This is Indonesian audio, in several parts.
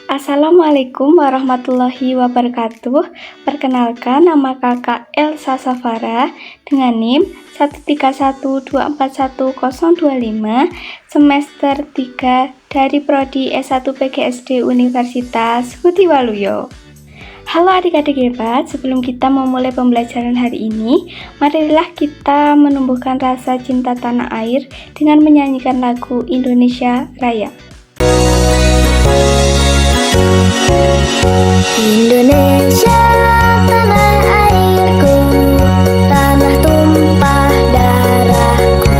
Assalamualaikum warahmatullahi wabarakatuh. Perkenalkan, nama kakak Elsa Safara dengan NIM 131241025, semester 3 dari Prodi S1 PGSD Universitas Hutiwaluyo. Halo adik-adik hebat, sebelum kita memulai pembelajaran hari ini, marilah kita menumbuhkan rasa cinta tanah air dengan menyanyikan lagu Indonesia Raya. Indonesia tanah airku, tanah tumpah darahku.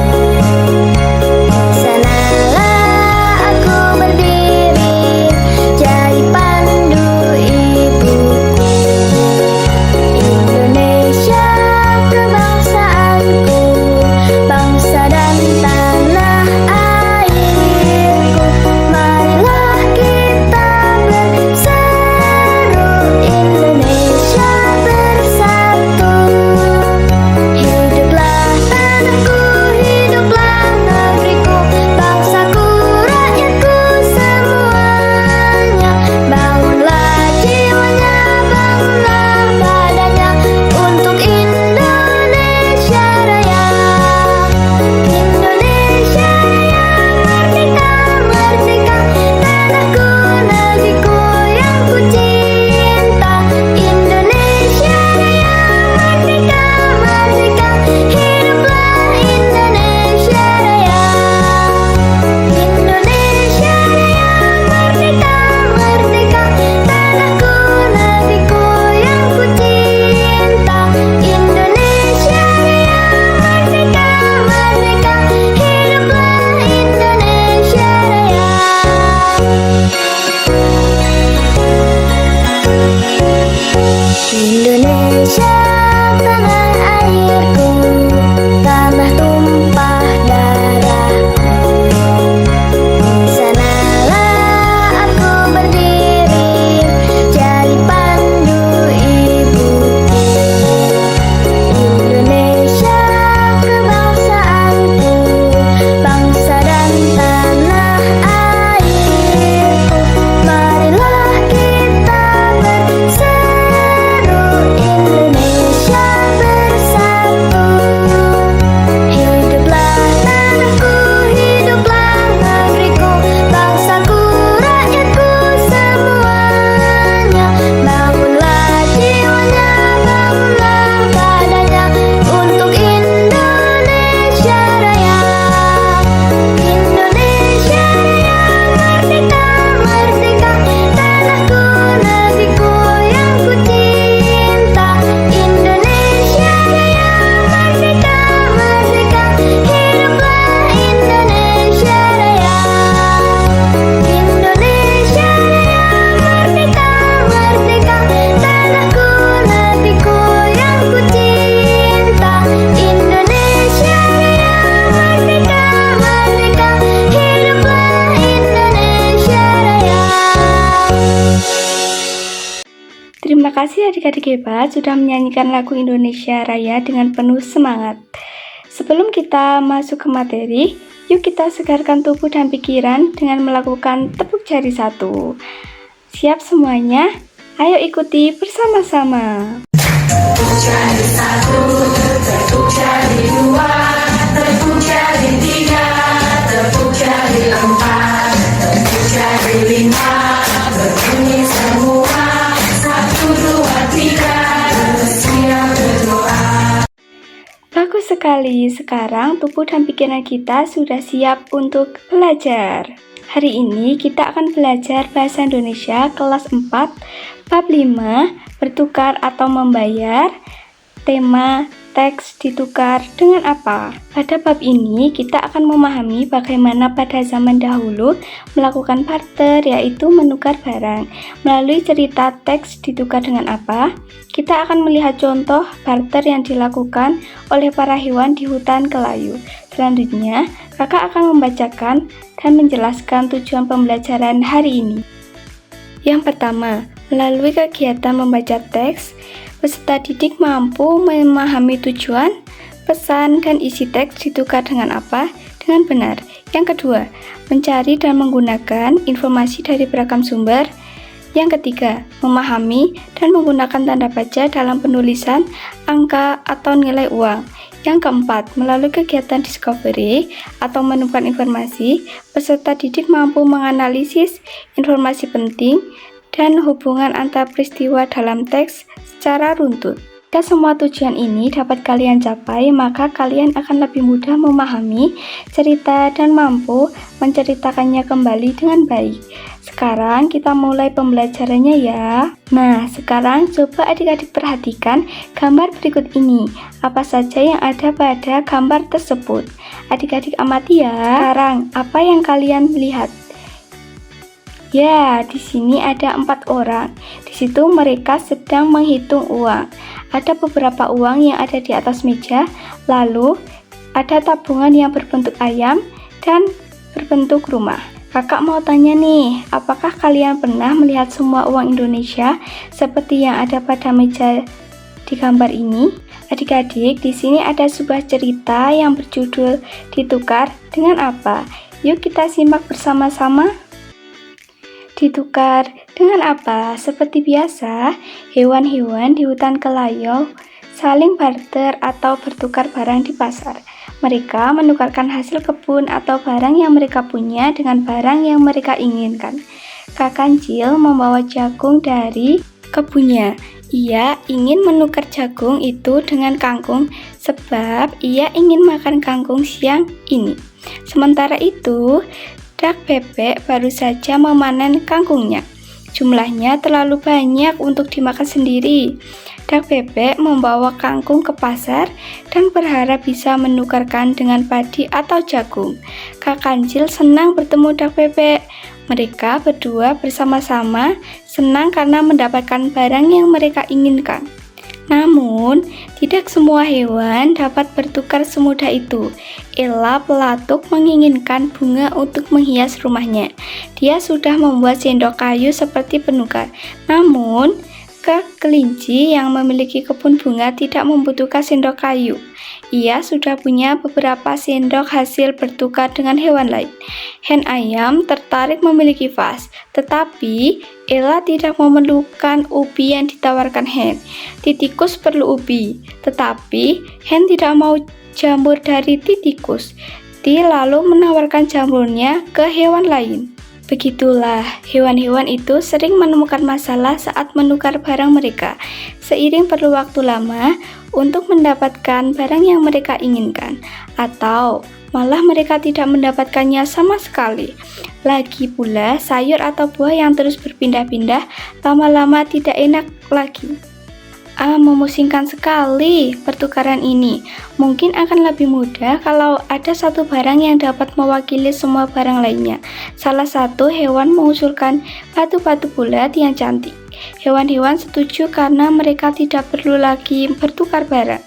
Sanalah aku berdiri, jadi pandu ibuku. Indonesia kebangsaanku, bangsa dan tanah airku. Marilah kita berseru, Indonesia bersatu. Hiduplah tanahku, hiduplah negeriku, bangsaku, rakyatku semuanya. Bangunlah jiwanya, bangunlah badannya untuk Indonesia Raya. Indonesia Raya, merdeka, merdeka, tanahku, negeriku yang ku cinta. Indonesia Raya, merdeka, merdeka, hiduplah Indonesia Raya. Indonesia Raya, merdeka, merdeka, tanahku, negeriku yang ku cinta. Indonesia Raya, merdeka, merdeka, hiduplah Indonesia Raya. Indonesia tanah airku, tanah tumpah darahku. Sanalah aku berdiri, jadi pandu ibuku. Indonesia kebangsaanku, bangsa dan tanah airku. Marilah kita berseru, Indonesia bersatu. Hiduplah tanahku, hiduplah negeriku, bangsaku, rakyatku semuanya. Bangunlah jiwanya, bangunlah badannya untuk Indonesia Raya. Indonesia Raya, merdeka, merdeka, tanahku, negeriku yang ku cinta. Indonesia Raya, merdeka, merdeka, hiduplah Indonesia Raya. Indonesia Raya, merdeka, merdeka, tanahku, negeriku yang ku cinta. Indonesia Raya, merdeka, merdeka, hiduplah Indonesia Raya. Terima kasih adik-adik hebat sudah menyanyikan lagu Indonesia Raya dengan penuh semangat. Sebelum kita masuk ke materi, yuk kita segarkan tubuh dan pikiran dengan melakukan tepuk jari 1. Siap semuanya? Ayo ikuti bersama-sama. Bagus sekali, sekarang tubuh dan pikiran kita sudah siap untuk belajar. Hari ini kita akan belajar Bahasa Indonesia kelas 4, bab 5, bertukar atau membayar. Tema teks ditukar dengan apa? Pada bab ini kita akan memahami bagaimana pada zaman dahulu melakukan barter, yaitu menukar barang. Melalui cerita teks ditukar dengan apa? Kita akan melihat contoh barter yang dilakukan oleh para hewan di hutan Kelayu. Selanjutnya, kakak akan membacakan dan menjelaskan tujuan pembelajaran hari ini. Yang pertama, melalui kegiatan membaca teks, peserta didik mampu memahami tujuan, pesan, dan isi teks ditukar dengan apa? Dengan benar. Yang kedua, mencari dan menggunakan informasi dari beragam sumber. Yang ketiga, memahami dan menggunakan tanda baca dalam penulisan, angka, atau nilai uang. Yang keempat, melalui kegiatan discovery atau menemukan informasi, peserta didik mampu menganalisis informasi penting dan hubungan antar peristiwa dalam teks secara runtut. Jika semua tujuan ini dapat kalian capai, maka kalian akan lebih mudah memahami cerita dan mampu menceritakannya kembali dengan baik. Sekarang kita mulai pembelajarannya ya. Nah, sekarang coba adik-adik perhatikan gambar berikut ini. Apa saja yang ada pada gambar tersebut? Adik-adik amati ya. Sekarang, apa yang kalian lihat? Ya, di sini ada 4 orang. Di situ mereka sedang menghitung uang. Ada beberapa uang yang ada di atas meja, lalu ada tabungan yang berbentuk ayam dan berbentuk rumah. Kakak mau tanya nih, apakah kalian pernah melihat semua uang Indonesia seperti yang ada pada meja di gambar ini? Adik-adik, di sini ada sebuah cerita yang berjudul Ditukar dengan Apa? Yuk kita simak bersama-sama. Ditukar dengan apa? Seperti biasa, hewan-hewan di hutan kelayau saling barter atau bertukar barang di pasar. Mereka menukarkan hasil kebun atau barang yang mereka punya dengan barang yang mereka inginkan. Kak Kancil membawa jagung dari kebunnya. Ia ingin menukar jagung itu dengan kangkung sebab ia ingin makan kangkung siang ini. Sementara itu, Dak Bebek baru saja memanen kangkungnya. Jumlahnya terlalu banyak untuk dimakan sendiri. Dak Bebek membawa kangkung ke pasar dan berharap bisa menukarkan dengan padi atau jagung. Kak Kancil senang bertemu Dak Bebek. Mereka berdua bersama-sama senang karena mendapatkan barang yang mereka inginkan. Namun, tidak semua hewan dapat bertukar semudah itu. Ella pelatuk menginginkan bunga untuk menghias rumahnya. Dia sudah membuat sendok kayu seperti penukar. Namun, Kak Kelinci yang memiliki kebun bunga tidak membutuhkan sendok kayu. Ia sudah punya beberapa sendok hasil bertukar dengan hewan lain. Hen ayam tertarik memiliki vas, tetapi Ella tidak memerlukan ubi yang ditawarkan Hen. Titikus perlu ubi, tetapi Hen tidak mau jamur dari titikus. Dia lalu menawarkan jamurnya ke hewan lain. Begitulah, hewan-hewan itu sering menemukan masalah saat menukar barang mereka. Seiring perlu waktu lama untuk mendapatkan barang yang mereka inginkan, atau malah mereka tidak mendapatkannya sama sekali. Lagi pula, sayur atau buah yang terus berpindah-pindah lama-lama tidak enak lagi. Memusingkan sekali pertukaran ini. Mungkin akan lebih mudah kalau ada satu barang yang dapat mewakili semua barang lainnya. Salah satu hewan mengusulkan batu-batu bulat yang cantik. Hewan-hewan setuju karena mereka tidak perlu lagi bertukar barang.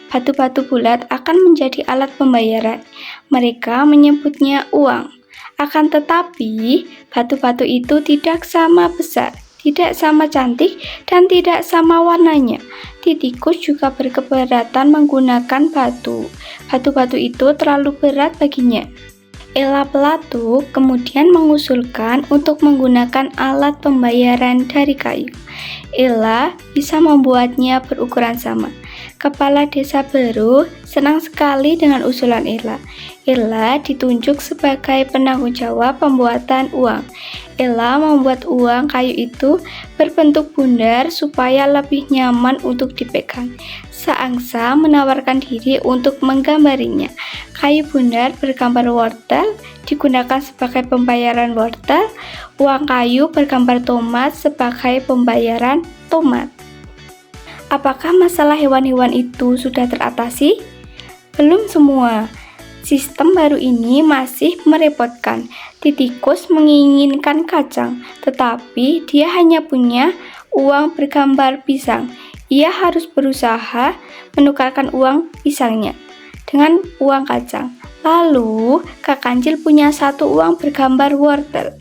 Batu-batu bulat akan menjadi alat pembayaran. Mereka menyebutnya uang. Akan tetapi, batu-batu itu tidak sama besar, tidak sama cantik, dan tidak sama warnanya. Titikus juga berkeberatan menggunakan batu. Batu-batu itu terlalu berat baginya. Ella pelatuk kemudian mengusulkan untuk menggunakan alat pembayaran dari kayu. Ella bisa membuatnya berukuran sama. Kepala desa Beru senang sekali dengan usulan Ella. Ella ditunjuk sebagai penanggung jawab pembuatan uang. Ella membuat uang kayu itu berbentuk bundar supaya lebih nyaman untuk dipegang. Seangsa menawarkan diri untuk menggambarinya. Kayu bundar bergambar wortel digunakan sebagai pembayaran wortel. Uang kayu bergambar tomat sebagai pembayaran tomat. Apakah masalah hewan-hewan itu sudah teratasi? Belum semua. Sistem baru ini masih merepotkan. Titikus menginginkan kacang, tetapi dia hanya punya uang bergambar pisang. Ia harus berusaha menukarkan uang pisangnya dengan uang kacang. Lalu, Kak Kancil punya satu uang bergambar wortel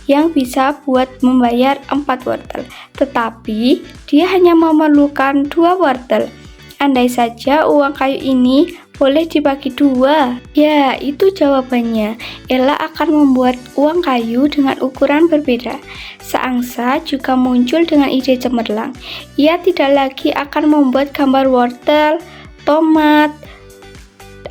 yang bisa buat membayar 4 wortel, tetapi dia hanya memerlukan 2 wortel. Andai saja uang kayu ini Boleh dibagi 2. Ya, itu jawabannya. Ella akan membuat uang kayu dengan ukuran berbeda. Seangsa juga muncul dengan ide cemerlang. Ia tidak lagi akan membuat gambar wortel, tomat,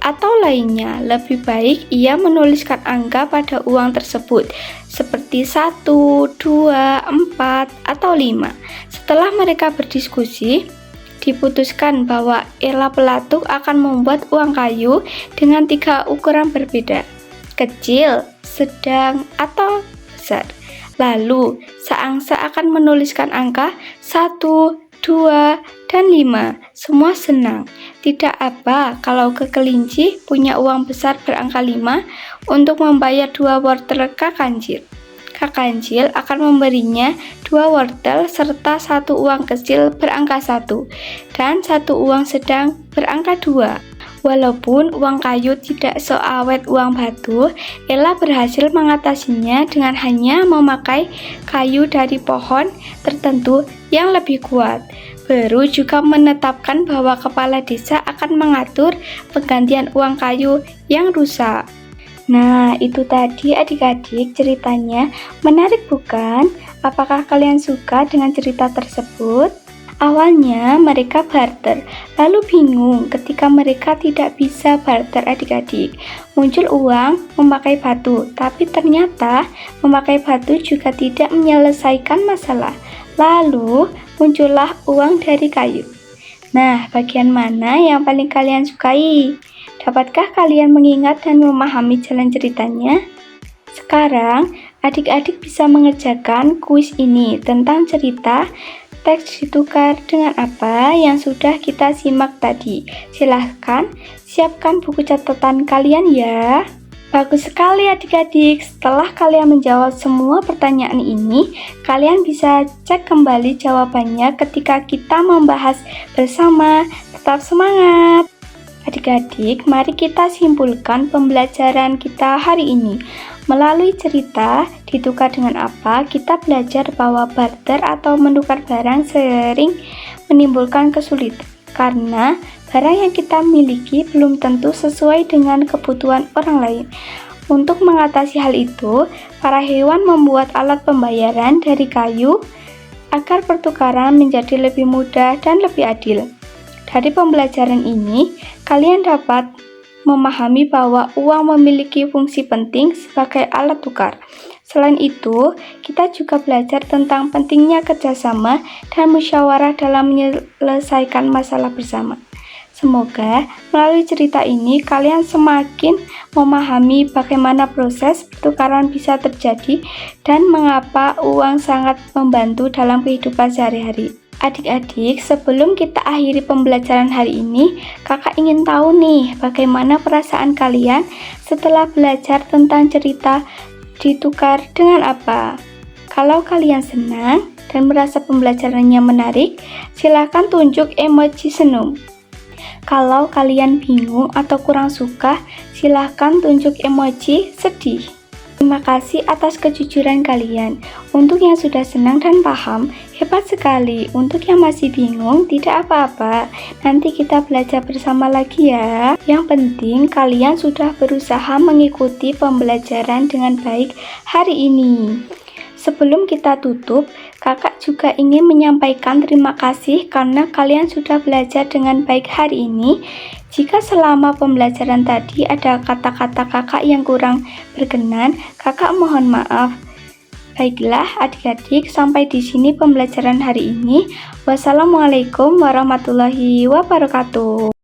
atau lainnya. Lebih baik ia menuliskan angka pada uang tersebut, seperti 1, 2, 4, atau 5. Setelah mereka berdiskusi, diputuskan bahwa Ella Pelatuk akan membuat uang kayu dengan 3 ukuran berbeda, kecil, sedang, atau besar. Lalu, seangsa akan menuliskan angka 1, 2, dan 5. Semua senang. Tidak apa kalau kekelinci punya uang besar berangka 5 untuk membayar 2 wortel Kak Kancil. Kak Kancil akan memberinya 2 wortel serta 1 uang kecil berangka 1 dan 1 uang sedang berangka 2. Walaupun uang kayu tidak seawet uang batu, Ella berhasil mengatasinya dengan hanya memakai kayu dari pohon tertentu yang lebih kuat. Baru juga menetapkan bahwa kepala desa akan mengatur penggantian uang kayu yang rusak. Nah, itu tadi adik-adik ceritanya. Menarik bukan? Apakah kalian suka dengan cerita tersebut? Awalnya mereka barter, lalu bingung ketika mereka tidak bisa barter adik-adik. Muncul uang memakai batu, tapi ternyata memakai batu juga tidak menyelesaikan masalah. Lalu muncullah uang dari kayu. Nah, bagian mana yang paling kalian sukai? Dapatkah kalian mengingat dan memahami jalan ceritanya? Sekarang, adik-adik bisa mengerjakan kuis ini tentang cerita teks ditukar dengan apa yang sudah kita simak tadi. Silahkan siapkan buku catatan kalian ya. Bagus sekali adik-adik. Setelah kalian menjawab semua pertanyaan ini, kalian bisa cek kembali jawabannya ketika kita membahas bersama. Tetap semangat! Adik-adik, mari kita simpulkan pembelajaran kita hari ini. Melalui cerita ditukar dengan apa, kita belajar bahwa barter atau menukar barang sering menimbulkan kesulitan karena barang yang kita miliki belum tentu sesuai dengan kebutuhan orang lain. Untuk mengatasi hal itu, para hewan membuat alat pembayaran dari kayu agar pertukaran menjadi lebih mudah dan lebih adil. Dari pembelajaran ini, kalian dapat memahami bahwa uang memiliki fungsi penting sebagai alat tukar. Selain itu, kita juga belajar tentang pentingnya kerjasama dan musyawarah dalam menyelesaikan masalah bersama. Semoga melalui cerita ini kalian semakin memahami bagaimana proses pertukaran bisa terjadi dan mengapa uang sangat membantu dalam kehidupan sehari-hari. Adik-adik, sebelum kita akhiri pembelajaran hari ini, kakak ingin tahu nih bagaimana perasaan kalian setelah belajar tentang cerita ditukar dengan apa. Kalau kalian senang dan merasa pembelajarannya menarik, silakan tunjuk emoji senyum. Kalau kalian bingung atau kurang suka, silakan tunjuk emoji sedih. Terima kasih atas kejujuran kalian. Untuk yang sudah senang dan paham, hebat sekali. Untuk yang masih bingung, tidak apa-apa. Nanti kita belajar bersama lagi ya. Yang penting kalian sudah berusaha mengikuti pembelajaran dengan baik hari ini. Sebelum kita tutup, kakak juga ingin menyampaikan terima kasih karena kalian sudah belajar dengan baik hari ini. Jika selama pembelajaran tadi ada kata-kata kakak yang kurang berkenan, kakak mohon maaf. Baiklah adik-adik, sampai di sini pembelajaran hari ini. Wassalamualaikum warahmatullahi wabarakatuh.